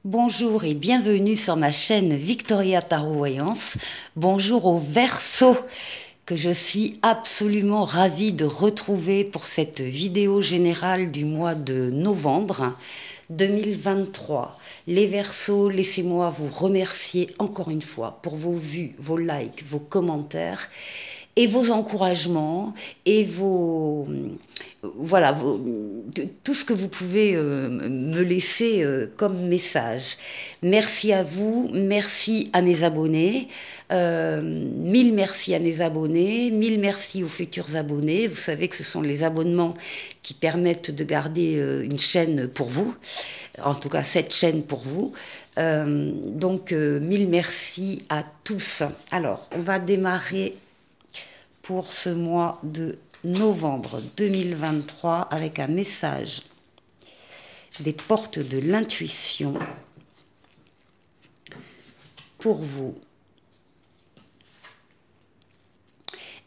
Bonjour et bienvenue sur ma chaîne Victoria Tarot Voyance. Bonjour aux Verseaux que je suis absolument ravie de retrouver pour cette vidéo générale du mois de novembre 2023. Les Verseaux, laissez-moi vous remercier encore une fois pour vos vues, vos likes, vos commentaires et vos encouragements et vos voilà tout ce que vous pouvez me laisser comme message. Merci à vous, merci à mes abonnés, mille merci à mes abonnés, mille merci aux futurs abonnés. Vous savez que ce sont les abonnements qui permettent de garder une chaîne pour vous, en tout cas cette chaîne pour vous. Donc mille merci à tous. Alors on va démarrer pour ce mois de novembre 2023 avec un message des portes de l'intuition pour vous.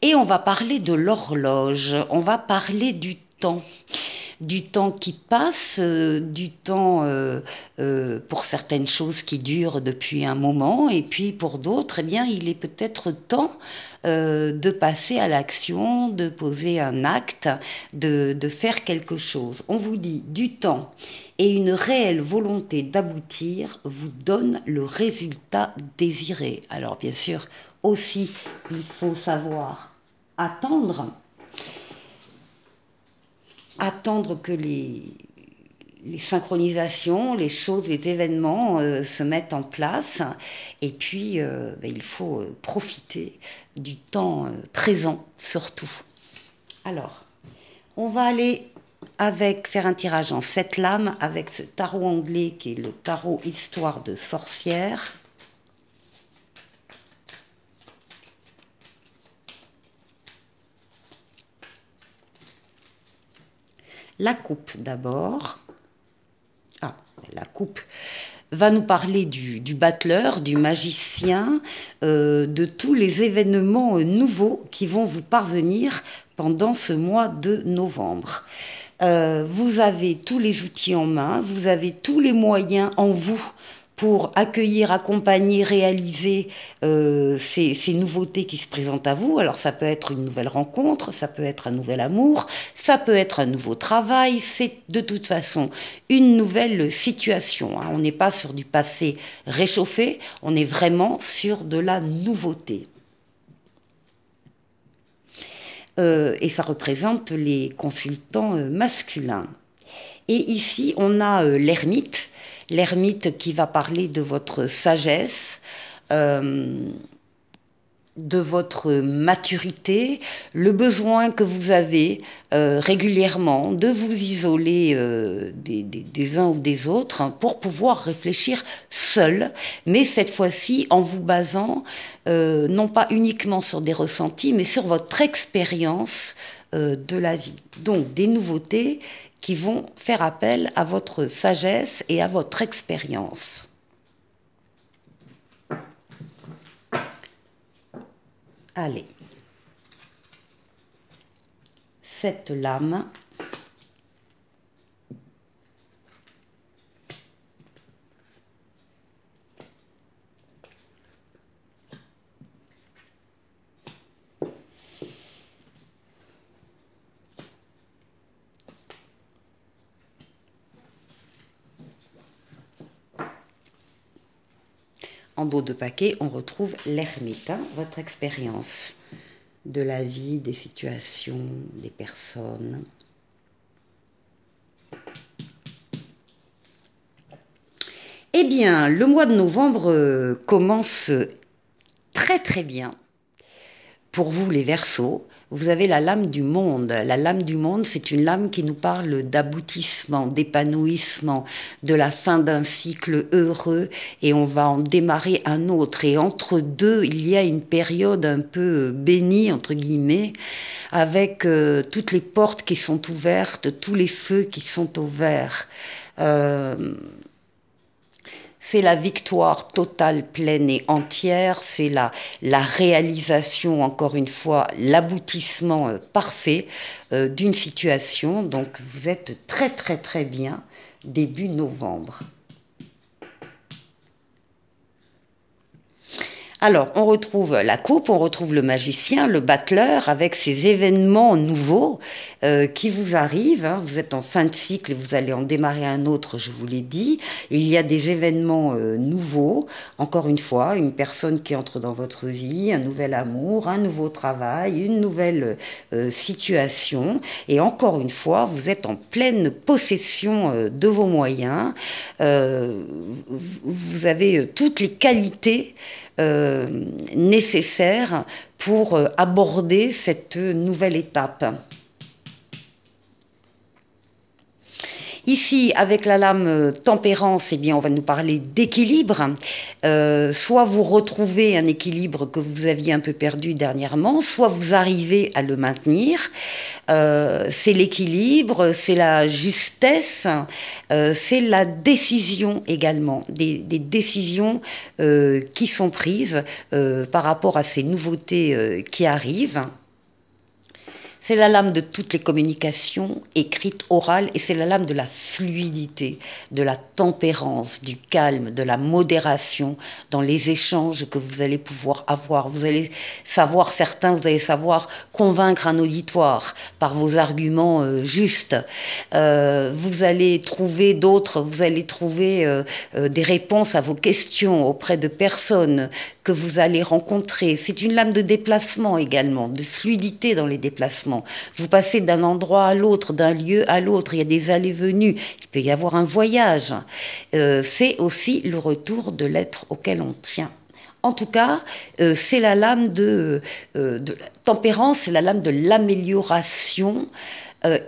Et on va parler de l'horloge, on va parler du temps qui passe, du temps pour certaines choses qui durent depuis un moment, et puis pour d'autres, eh bien, il est peut-être temps de passer à l'action, de poser un acte, de faire quelque chose. On vous dit du temps et une réelle volonté d'aboutir vous donne le résultat désiré. Alors bien sûr, aussi, il faut savoir attendre que les synchronisations, les choses, les événements se mettent en place. Et puis, il faut profiter du temps présent, surtout. Alors, on va aller faire un tirage en 7 lames avec ce tarot anglais qui est le tarot Histoire de sorcière. La coupe d'abord. Ah, la coupe va nous parler du battleur, du magicien, de tous les événements nouveaux qui vont vous parvenir pendant ce mois de novembre. Vous avez tous les outils en main, vous avez tous les moyens en vous pour accueillir, accompagner, réaliser ces nouveautés qui se présentent à vous. Alors ça peut être une nouvelle rencontre, ça peut être un nouvel amour, ça peut être un nouveau travail, c'est de toute façon une nouvelle situation. On n'est pas sur du passé réchauffé, on est vraiment sur de la nouveauté. Et ça représente les consultants masculins. Et ici, on a l'ermite. L'ermite qui va parler de votre sagesse, de votre maturité, le besoin que vous avez régulièrement de vous isoler des uns ou des autres pour pouvoir réfléchir seul, mais cette fois-ci en vous basant non pas uniquement sur des ressentis, mais sur votre expérience de la vie. Donc des nouveautés qui vont faire appel à votre sagesse et à votre expérience. Allez. 7 lames. En dos de paquet, on retrouve l'ermite, votre expérience de la vie, des situations, des personnes. Eh bien, le mois de novembre commence très très bien. Pour vous les Verseaux, vous avez la lame du monde. La lame du monde, c'est une lame qui nous parle d'aboutissement, d'épanouissement, de la fin d'un cycle heureux, et on va en démarrer un autre. Et entre deux, il y a une période un peu bénie, entre guillemets, avec toutes les portes qui sont ouvertes, tous les feux qui sont au vert. C'est la victoire totale, pleine et entière, c'est la réalisation, encore une fois, l'aboutissement parfait d'une situation. Donc vous êtes très très très bien début novembre. Alors, on retrouve la coupe, on retrouve le magicien, le battleur, avec ces événements nouveaux qui vous arrivent. Hein. Vous êtes en fin de cycle et vous allez en démarrer un autre, je vous l'ai dit. Il y a des événements nouveaux. Encore une fois, une personne qui entre dans votre vie, un nouvel amour, un nouveau travail, une nouvelle situation. Et encore une fois, vous êtes en pleine possession de vos moyens. Vous avez toutes les qualités nécessaires pour aborder cette nouvelle étape. Ici, avec la lame tempérance, eh bien, on va nous parler d'équilibre. Soit vous retrouvez un équilibre que vous aviez un peu perdu dernièrement, soit vous arrivez à le maintenir. C'est l'équilibre, c'est la justesse, c'est la décision également, des décisions qui sont prises par rapport à ces nouveautés qui arrivent. C'est la lame de toutes les communications, écrites, orales, et c'est la lame de la fluidité, de la tempérance, du calme, de la modération dans les échanges que vous allez pouvoir avoir. Vous allez savoir, vous allez savoir convaincre un auditoire par vos arguments justes. Vous allez trouver d'autres, vous allez trouver des réponses à vos questions auprès de personnes que vous allez rencontrer. C'est une lame de déplacement également, de fluidité dans les déplacements. Vous passez d'un endroit à l'autre, d'un lieu à l'autre, il y a des allées-venues, il peut y avoir un voyage. C'est aussi le retour de l'être auquel on tient. En tout cas, c'est la lame de la tempérance, c'est la lame de l'amélioration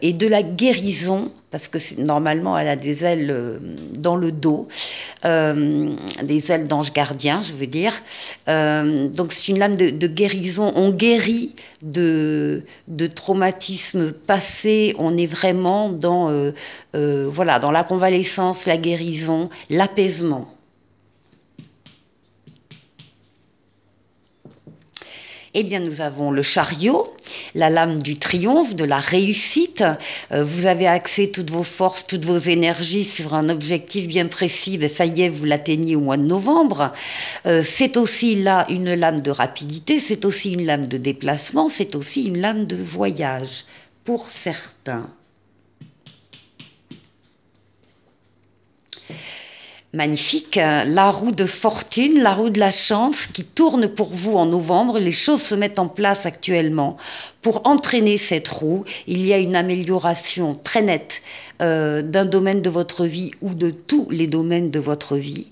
et de la guérison, parce que normalement elle a des ailes dans le dos, des ailes d'ange gardien, je veux dire. Donc c'est une lame de guérison. On guérit de traumatismes passés. On est vraiment dans voilà, dans la convalescence, la guérison, l'apaisement. Eh bien, nous avons le chariot, la lame du triomphe, de la réussite. Vous avez axé toutes vos forces, toutes vos énergies sur un objectif bien précis. Ben, ça y est, vous l'atteignez au mois de novembre. C'est aussi là une lame de rapidité, c'est aussi une lame de déplacement, c'est aussi une lame de voyage pour certains. Magnifique, la roue de fortune, la roue de la chance qui tourne pour vous en novembre. Les choses se mettent en place actuellement pour entraîner cette roue. Il y a une amélioration très nette d'un domaine de votre vie ou de tous les domaines de votre vie.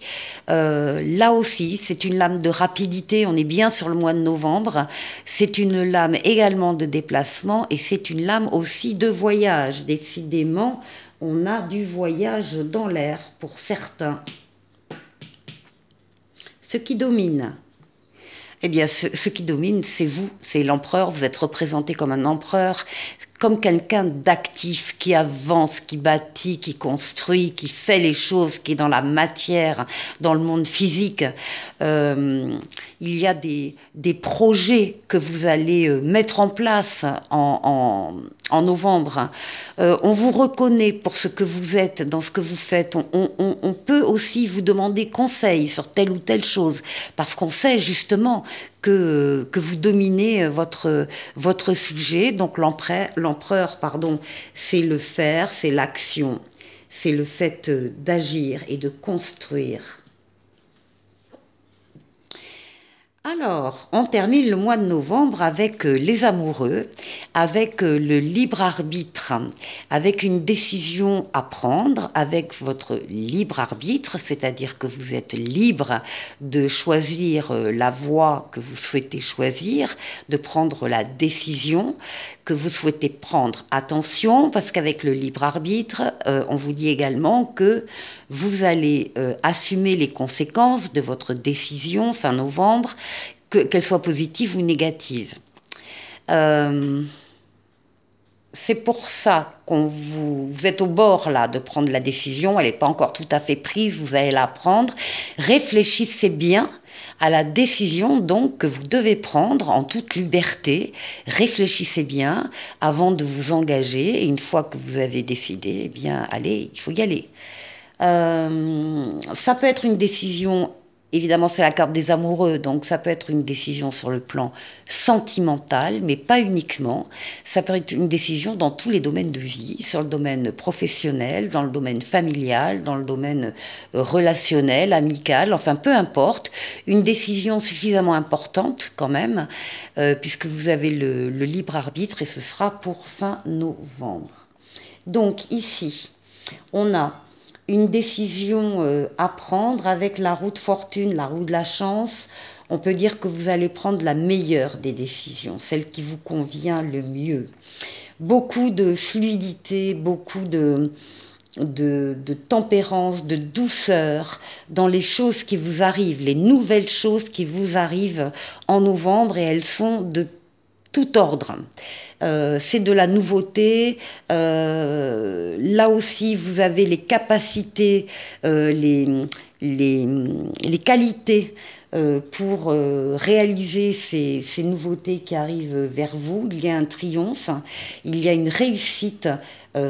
Là aussi, c'est une lame de rapidité, on est bien sur le mois de novembre. C'est une lame également de déplacement et c'est une lame aussi de voyage. Décidément, on a du voyage dans l'air pour certains. Ce qui domine, eh bien, ce qui domine, c'est vous, c'est l'empereur. Vous êtes représenté comme un empereur, comme quelqu'un d'actif, qui avance, qui bâtit, qui construit, qui fait les choses, qui est dans la matière, dans le monde physique. Il y a des projets que vous allez mettre en place en novembre. On vous reconnaît pour ce que vous êtes, dans ce que vous faites. On peut aussi vous demander conseil sur telle ou telle chose, parce qu'on sait justement que vous dominez votre sujet. Donc l'empereur, c'est le faire, c'est l'action, c'est le fait d'agir et de construire. Alors, on termine le mois de novembre avec les amoureux, avec le libre arbitre, avec une décision à prendre, avec votre libre arbitre, c'est-à-dire que vous êtes libre de choisir la voie que vous souhaitez choisir, de prendre la décision que vous souhaitez prendre. Attention, parce qu'avec le libre arbitre, on vous dit également que vous allez assumer les conséquences de votre décision fin novembre, qu'elle soit positive ou négative. C'est pour ça qu'on vous êtes au bord là de prendre la décision, elle n'est pas encore tout à fait prise, vous allez la prendre. Réfléchissez bien à la décision donc que vous devez prendre en toute liberté. Réfléchissez bien avant de vous engager et une fois que vous avez décidé, eh bien allez, il faut y aller. Ça peut être une décision évidemment, c'est la carte des amoureux, donc ça peut être une décision sur le plan sentimental, mais pas uniquement. Ça peut être une décision dans tous les domaines de vie, sur le domaine professionnel, dans le domaine familial, dans le domaine relationnel, amical, enfin peu importe. Une décision suffisamment importante quand même, puisque vous avez le libre arbitre et ce sera pour fin novembre. Donc ici, on a une décision à prendre avec la roue de fortune, la roue de la chance. On peut dire que vous allez prendre la meilleure des décisions, celle qui vous convient le mieux. Beaucoup de fluidité, beaucoup de tempérance, de douceur dans les choses qui vous arrivent, les nouvelles choses qui vous arrivent en novembre, et elles sont de tout ordre. C'est de la nouveauté. Là aussi, vous avez les capacités, les qualités pour réaliser ces nouveautés qui arrivent vers vous. Il y a un triomphe, il y a une réussite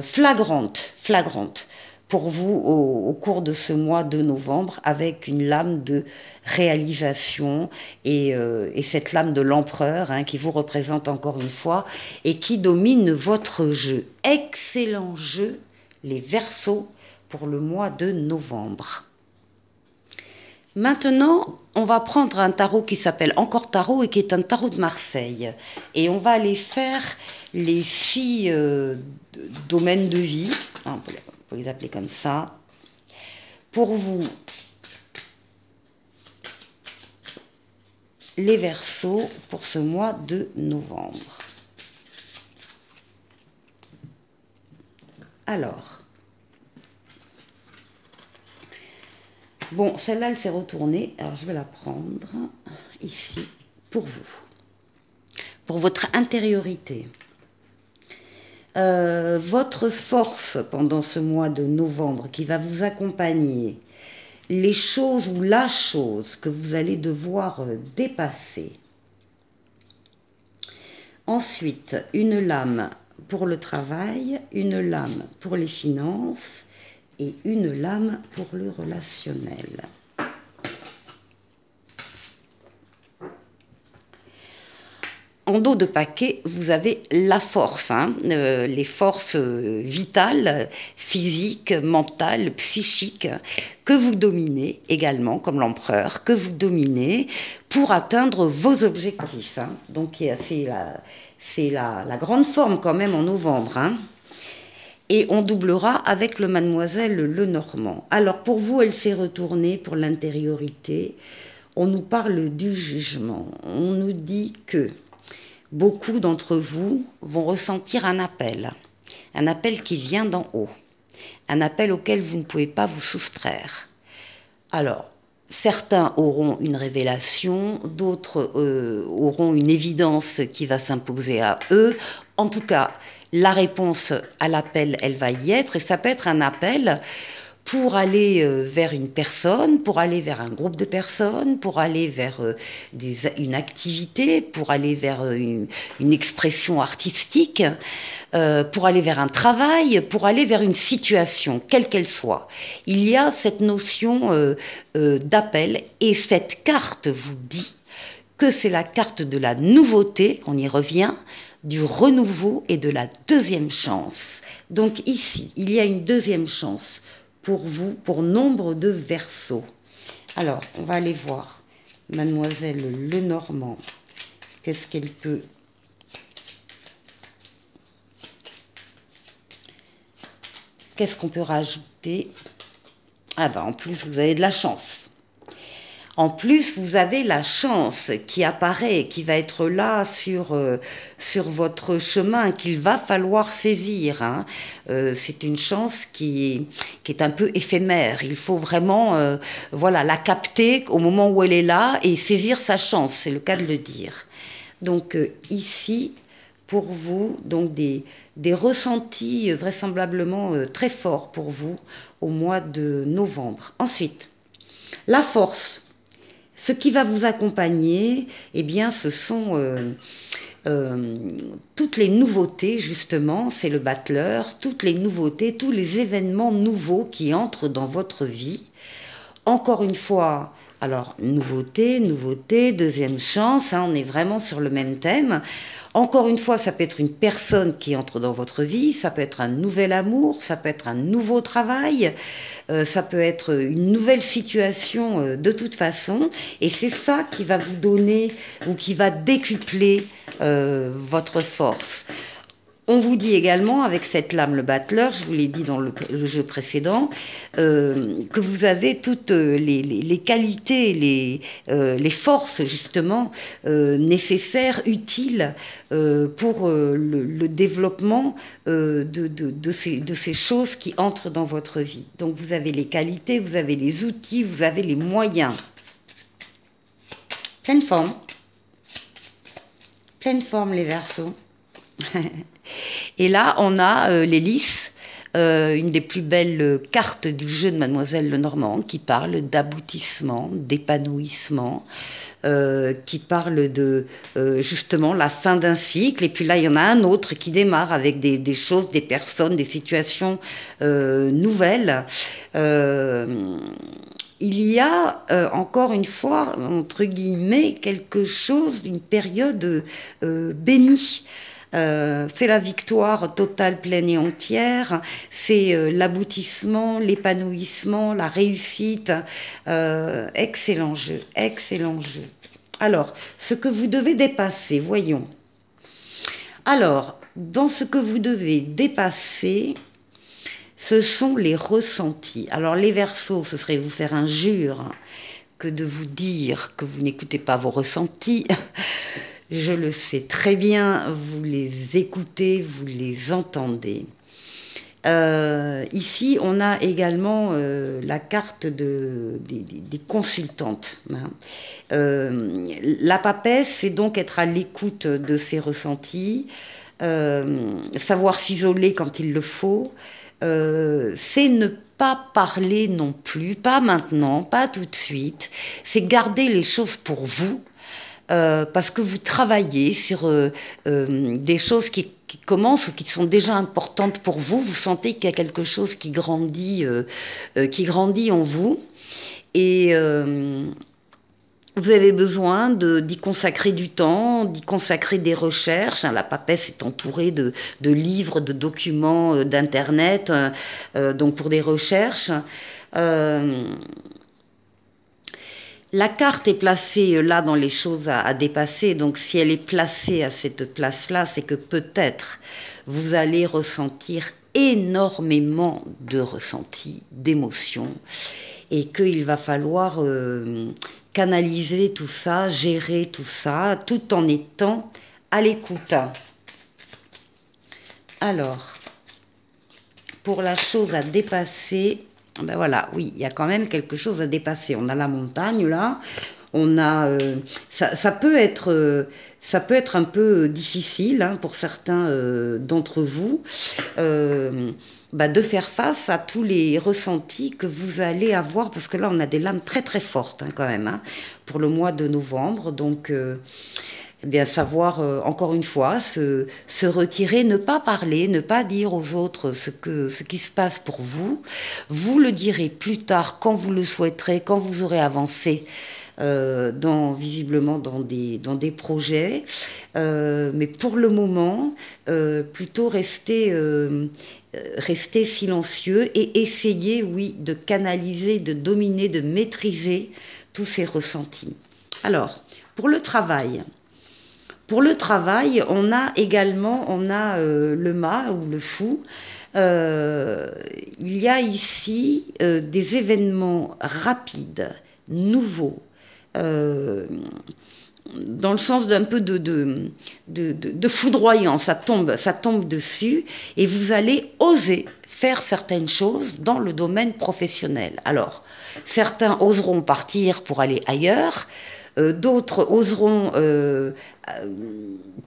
flagrante pour vous au cours de ce mois de novembre, avec une lame de réalisation et cette lame de l'empereur qui vous représente encore une fois et qui domine votre jeu. Excellent jeu, les Verseaux, pour le mois de novembre. Maintenant, on va prendre un tarot qui s'appelle Encore Tarot et qui est un tarot de Marseille. Et on va aller faire les 6 domaines de vie, on peut les appeler comme ça, pour vous, les Verseaux, pour ce mois de novembre. Alors, bon, celle-là, elle s'est retournée, alors je vais la prendre ici pour vous, pour votre intériorité. Votre force pendant ce mois de novembre qui va vous accompagner, les choses ou la chose que vous allez devoir dépasser. Ensuite, une lame pour le travail, une lame pour les finances et une lame pour le relationnel. En dos de paquet, vous avez la force, les forces vitales, physiques, mentales, psychiques, que vous dominez également, comme l'empereur, que vous dominez pour atteindre vos objectifs. Donc c'est la grande forme quand même en novembre. Et on doublera avec le Mademoiselle Lenormand. Alors pour vous, elle s'est retournée pour l'intériorité. On nous parle du jugement. On nous dit que beaucoup d'entre vous vont ressentir un appel qui vient d'en haut, un appel auquel vous ne pouvez pas vous soustraire. Alors, certains auront une révélation, d'autres auront une évidence qui va s'imposer à eux. En tout cas, la réponse à l'appel, elle va y être, et ça peut être un appel pour aller vers une personne, pour aller vers un groupe de personnes, pour aller vers une activité, pour aller vers une expression artistique, pour aller vers un travail, pour aller vers une situation, quelle qu'elle soit. Il y a cette notion d'appel, et cette carte vous dit que c'est la carte de la nouveauté, on y revient, du renouveau et de la deuxième chance. Donc ici, il y a une deuxième chance pour vous, pour nombre de Verseaux. Alors, on va aller voir Mademoiselle Lenormand. Qu'est-ce qu'elle peut... Qu'est-ce qu'on peut rajouter? Ah ben, en plus, vous avez de la chance. En plus, vous avez la chance qui apparaît, qui va être là sur votre chemin, qu'il va falloir saisir. C'est une chance qui est un peu éphémère. Il faut vraiment la capter au moment où elle est là et saisir sa chance, c'est le cas de le dire. Donc ici, pour vous, donc des ressentis vraisemblablement très forts pour vous au mois de novembre. Ensuite, la force. Ce qui va vous accompagner, eh bien, ce sont toutes les nouveautés, justement, c'est le battleur, toutes les nouveautés, tous les événements nouveaux qui entrent dans votre vie. Encore une fois, alors nouveauté, nouveauté, deuxième chance, hein, on est vraiment sur le même thème. Encore une fois, ça peut être une personne qui entre dans votre vie, ça peut être un nouvel amour, ça peut être un nouveau travail, ça peut être une nouvelle situation de toute façon. Et c'est ça qui va vous donner ou qui va décupler votre force. On vous dit également, avec cette lame, le battleur, je vous l'ai dit dans le jeu précédent, que vous avez toutes les qualités, les forces justement nécessaires, utiles pour le développement de ces choses qui entrent dans votre vie. Donc vous avez les qualités, vous avez les outils, vous avez les moyens. Pleine forme les Verseaux. Et là, on a l'hélice, une des plus belles cartes du jeu de Mademoiselle Lenormand, qui parle d'aboutissement, d'épanouissement, qui parle de justement la fin d'un cycle. Et puis là, il y en a un autre qui démarre avec des choses, des personnes, des situations nouvelles. Il y a, encore une fois, entre guillemets, quelque chose d'une période bénie. C'est la victoire totale, pleine et entière, c'est l'aboutissement, l'épanouissement, la réussite. Excellent jeu, excellent jeu. Alors, ce que vous devez dépasser, voyons. Alors, dans ce que vous devez dépasser, ce sont les ressentis. Alors, les Verseaux, ce serait vous faire injure que de vous dire que vous n'écoutez pas vos ressentis. Je le sais très bien, vous les écoutez, vous les entendez. Ici, on a également la carte des consultantes. Hein. La papesse, c'est donc être à l'écoute de ses ressentis, savoir s'isoler quand il le faut, c'est ne pas parler non plus, pas maintenant, pas tout de suite, c'est garder les choses pour vous. Parce que vous travaillez sur des choses qui commencent ou qui sont déjà importantes pour vous, vous sentez qu'il y a quelque chose qui grandit en vous, et vous avez besoin d'y consacrer du temps, d'y consacrer des recherches. La papesse est entourée de livres, de documents, d'internet, donc pour des recherches. La carte est placée là dans les choses à dépasser, donc si elle est placée à cette place-là, c'est que peut-être vous allez ressentir énormément de ressentis, d'émotions, et qu'il va falloir canaliser tout ça, gérer tout ça, tout en étant à l'écoute. Alors, pour la chose à dépasser... Ben voilà, oui, il y a quand même quelque chose à dépasser. On a la montagne là, on a ça peut être un peu difficile hein, pour certains d'entre vous de faire face à tous les ressentis que vous allez avoir, parce que là on a des lames très très fortes hein, quand même hein, pour le mois de novembre, donc eh bien, savoir, encore une fois, se retirer, ne pas parler, ne pas dire aux autres ce qui se passe pour vous. Vous le direz plus tard, quand vous le souhaiterez, quand vous aurez avancé, visiblement dans des projets. Mais pour le moment, plutôt rester silencieux et essayer, oui, de canaliser, de dominer, de maîtriser tous ces ressentis. Alors, pour le travail... on a également le mât ou le fou. Il y a ici des événements rapides, nouveaux, dans le sens d'un peu de foudroyant. Ça tombe dessus et vous allez oser faire certaines choses dans le domaine professionnel. Alors, certains oseront partir pour aller ailleurs. D'autres oseront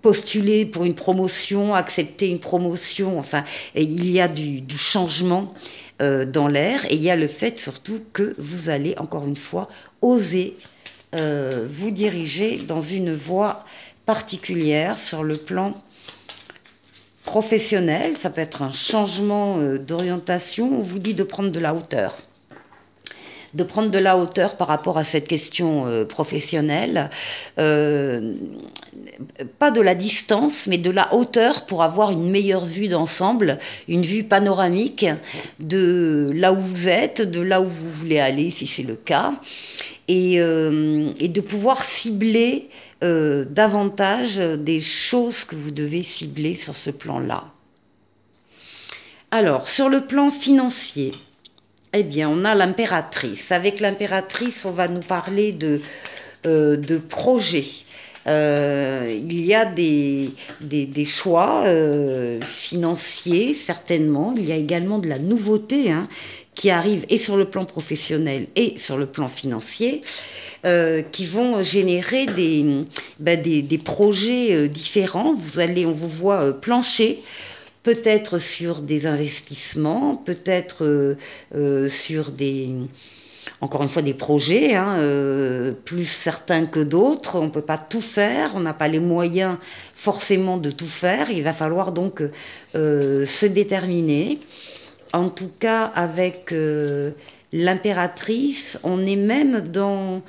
postuler pour une promotion, accepter une promotion. Enfin, il y a du changement dans l'air, et il y a le fait surtout que vous allez, encore une fois, oser vous diriger dans une voie particulière sur le plan professionnel. Ça peut être un changement d'orientation. On vous dit de prendre de la hauteur. de prendre de la hauteur par rapport à cette question professionnelle. Pas de la distance, mais de la hauteur pour avoir une meilleure vue d'ensemble, une vue panoramique de là où vous êtes, de là où vous voulez aller, si c'est le cas, et de pouvoir cibler davantage des choses que vous devez cibler sur ce plan-là. Alors, sur le plan financier, eh bien, on a l'impératrice. Avec l'impératrice, on va nous parler de projets. Il y a des choix financiers, certainement. Il y a également de la nouveauté qui arrive et sur le plan professionnel et sur le plan financier, qui vont générer des projets différents. On vous voit plancher, peut-être sur des investissements, peut-être sur encore une fois, des projets, plus certains que d'autres. On ne peut pas tout faire, on n'a pas les moyens forcément de tout faire. Il va falloir donc se déterminer. En tout cas, avec l'impératrice, on est même dans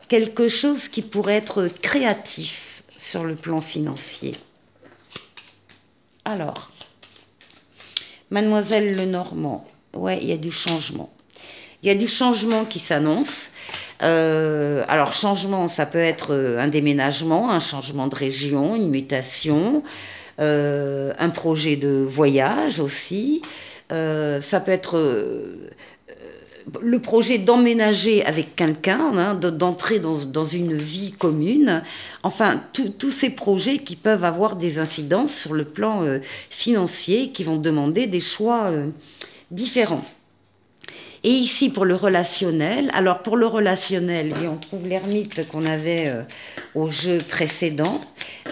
quelque chose qui pourrait être créatif sur le plan financier. Alors, Mademoiselle Lenormand, ouais, il y a du changement. Il y a du changement qui s'annonce. Alors, changement, ça peut être un déménagement, un changement de région, une mutation, un projet de voyage aussi. Ça peut être le projet d'emménager avec quelqu'un, d'entrer dans une vie commune. Enfin, tous ces projets qui peuvent avoir des incidences sur le plan financier, qui vont demander des choix différents. Et ici, pour le relationnel, alors pour le relationnel, on trouve l'ermite qu'on avait au jeu précédent,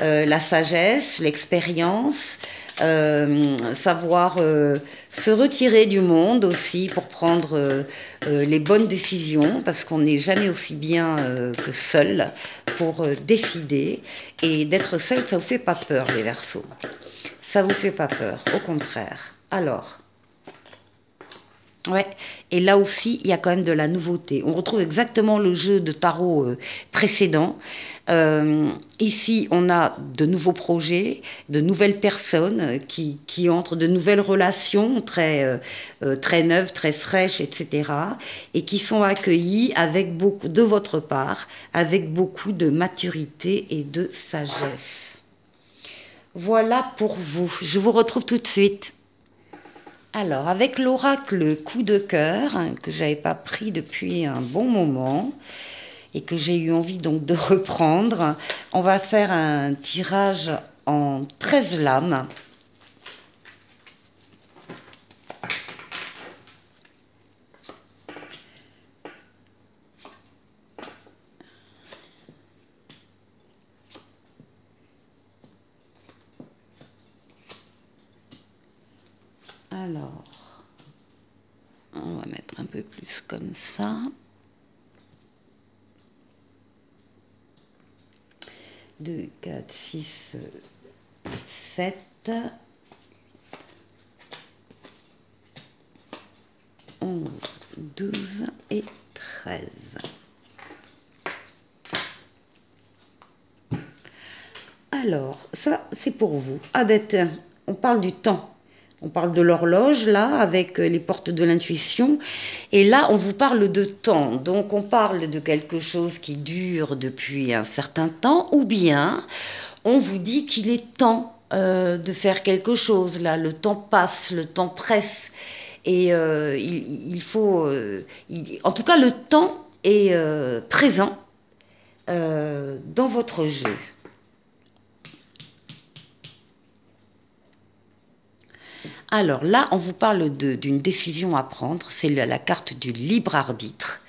la sagesse, l'expérience, savoir se retirer du monde aussi pour prendre les bonnes décisions, parce qu'on n'est jamais aussi bien que seul pour décider. Et d'être seul, ça ne vous fait pas peur, les Verseaux. Ça ne vous fait pas peur, au contraire. Alors... ouais, et là aussi, il y a quand même de la nouveauté. On retrouve exactement le jeu de tarot précédent. Ici, on a de nouveaux projets, de nouvelles personnes qui entrent, de nouvelles relations très neuves, très fraîches, etc. Et qui sont accueillies avec beaucoup, de votre part, avec beaucoup de maturité et de sagesse. Voilà pour vous. Je vous retrouve tout de suite. Alors, avec l'oracle coup de cœur, que je n'avais pas pris depuis un bon moment, et que j'ai eu envie donc de reprendre, on va faire un tirage en 13 lames. Alors, on va mettre un peu plus comme ça. 2, 4, 6, 7. 11, 12 et 13. Alors, ça, c'est pour vous. Ah ben, on parle du temps. On parle de l'horloge, là, avec les portes de l'intuition. Et là, on vous parle de temps. Donc, on parle de quelque chose qui dure depuis un certain temps. Ou bien, on vous dit qu'il est temps de faire quelque chose. Là, le temps passe, le temps presse. Et il faut... en tout cas, le temps est présent dans votre jeu. Alors là, on vous parle d'une décision à prendre, c'est la carte du libre arbitre.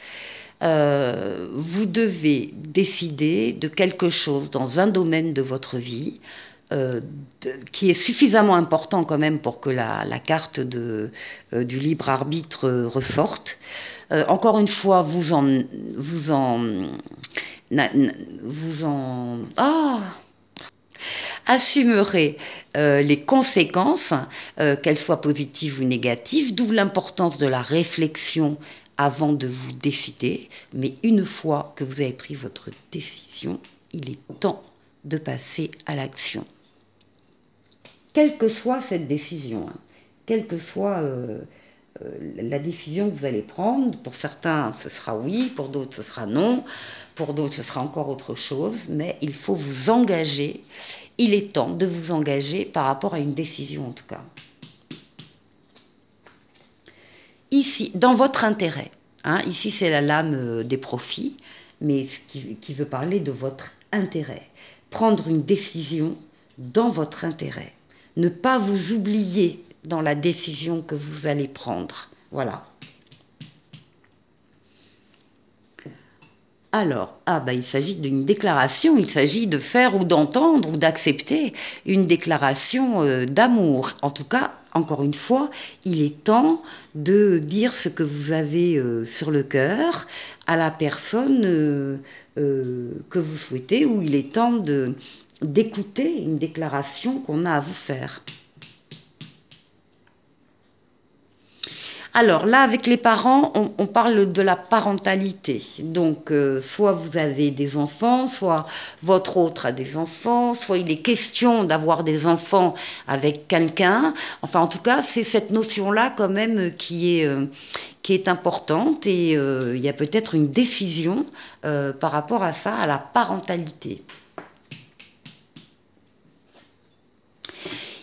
Vous devez décider de quelque chose dans un domaine de votre vie qui est suffisamment important quand même pour que la carte du libre arbitre ressorte. Encore une fois, assumerez les conséquences, qu'elles soient positives ou négatives, d'où l'importance de la réflexion avant de vous décider, mais une fois que vous avez pris votre décision, il est temps de passer à l'action. Quelle que soit cette décision, hein, quelle que soit la décision que vous allez prendre, pour certains ce sera oui, pour d'autres ce sera non, pour d'autres ce sera encore autre chose, mais il faut vous engager, il est temps de vous engager par rapport à une décision en tout cas. Ici, dans votre intérêt, hein, ici c'est la lame des profits, mais ce qui veut parler de votre intérêt. Prendre une décision dans votre intérêt. Ne pas vous oublier dans la décision que vous allez prendre. Voilà. Alors, il s'agit d'une déclaration, il s'agit de faire ou d'entendre ou d'accepter une déclaration d'amour. En tout cas, encore une fois, il est temps de dire ce que vous avez sur le cœur à la personne que vous souhaitez, ou il est temps d'écouter une déclaration qu'on a à vous faire. Alors là, avec les parents, on parle de la parentalité. Donc, soit vous avez des enfants, soit votre autre a des enfants, soit il est question d'avoir des enfants avec quelqu'un. Enfin, en tout cas, c'est cette notion-là quand même qui est importante, et il y a peut-être une décision par rapport à ça, à la parentalité.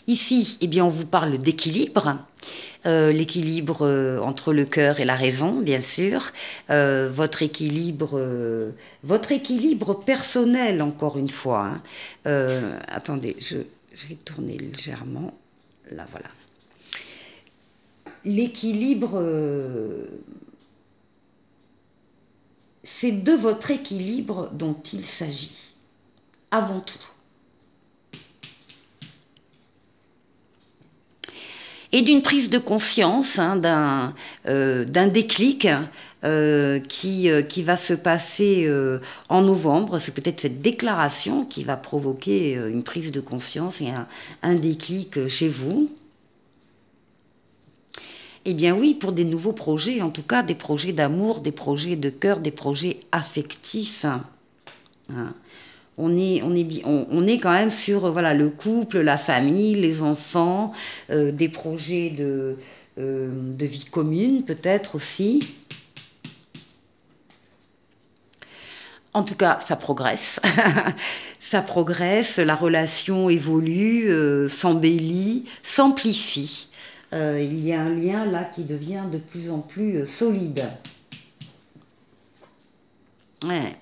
Ici, eh bien, on vous parle d'équilibre. L'équilibre entre le cœur et la raison, bien sûr, votre équilibre personnel, encore une fois. Hein. Attendez, je vais tourner légèrement. Là, voilà. L'équilibre, c'est de votre équilibre dont il s'agit, avant tout. Et d'une prise de conscience, hein, d'un déclic qui va se passer en novembre. C'est peut-être cette déclaration qui va provoquer une prise de conscience et un déclic chez vous. Eh bien oui, pour des nouveaux projets, en tout cas des projets d'amour, des projets de cœur, des projets affectifs. Hein. On est quand même sur voilà, le couple, la famille, les enfants, des projets de vie commune peut-être aussi. En tout cas, ça progresse. Ça progresse, la relation évolue, s'embellit, s'amplifie. Il y a un lien là qui devient de plus en plus solide. Ouais.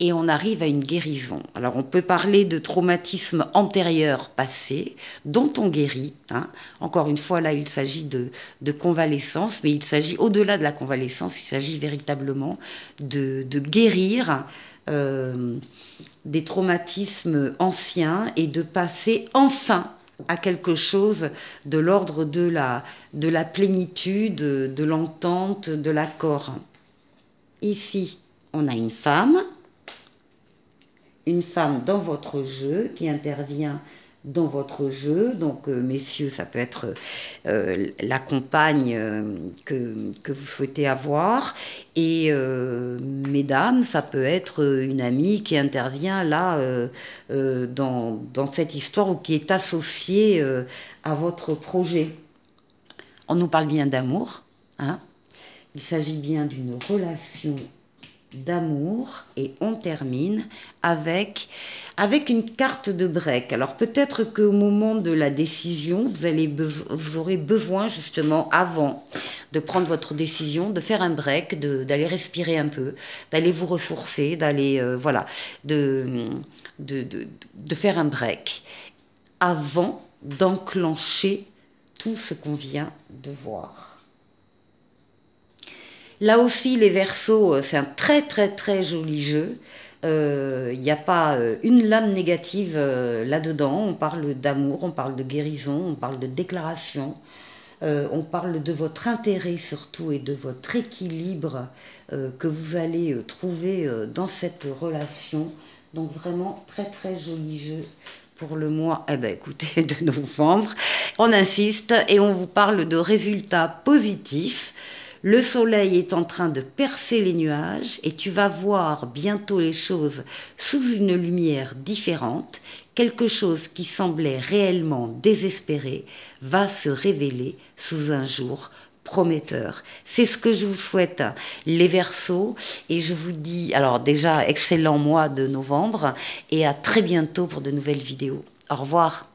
Et on arrive à une guérison. Alors on peut parler de traumatisme antérieur passé, dont on guérit. Hein. Encore une fois, là il s'agit de convalescence, mais il s'agit, au-delà de la convalescence, il s'agit véritablement de guérir des traumatismes anciens et de passer enfin à quelque chose de l'ordre de la plénitude, de l'entente, de l'accord. Ici, on a une femme dans votre jeu qui intervient dans votre jeu. Donc, messieurs, ça peut être la compagne que vous souhaitez avoir. Et mesdames, ça peut être une amie qui intervient là dans cette histoire ou qui est associée à votre projet. On nous parle bien d'amour. Hein. Il s'agit bien d'une relation d'amour, et on termine avec une carte de break. Alors peut-être qu'au moment de la décision, vous aurez besoin justement, avant de prendre votre décision, de faire un break, d'aller respirer un peu, d'aller vous ressourcer, d'aller voilà, de faire un break avant d'enclencher tout ce qu'on vient de voir. Là aussi, les Verseaux, c'est un très très très joli jeu. Il n'y a pas une lame négative là-dedans. On parle d'amour, on parle de guérison, on parle de déclaration. On parle de votre intérêt surtout et de votre équilibre que vous allez trouver dans cette relation. Donc vraiment très très joli jeu pour le mois, écoutez, de novembre. On insiste et on vous parle de résultats positifs. Le soleil est en train de percer les nuages et tu vas voir bientôt les choses sous une lumière différente. Quelque chose qui semblait réellement désespéré va se révéler sous un jour prometteur. C'est ce que je vous souhaite, les Verseaux, et je vous dis, alors déjà, excellent mois de novembre, et à très bientôt pour de nouvelles vidéos. Au revoir.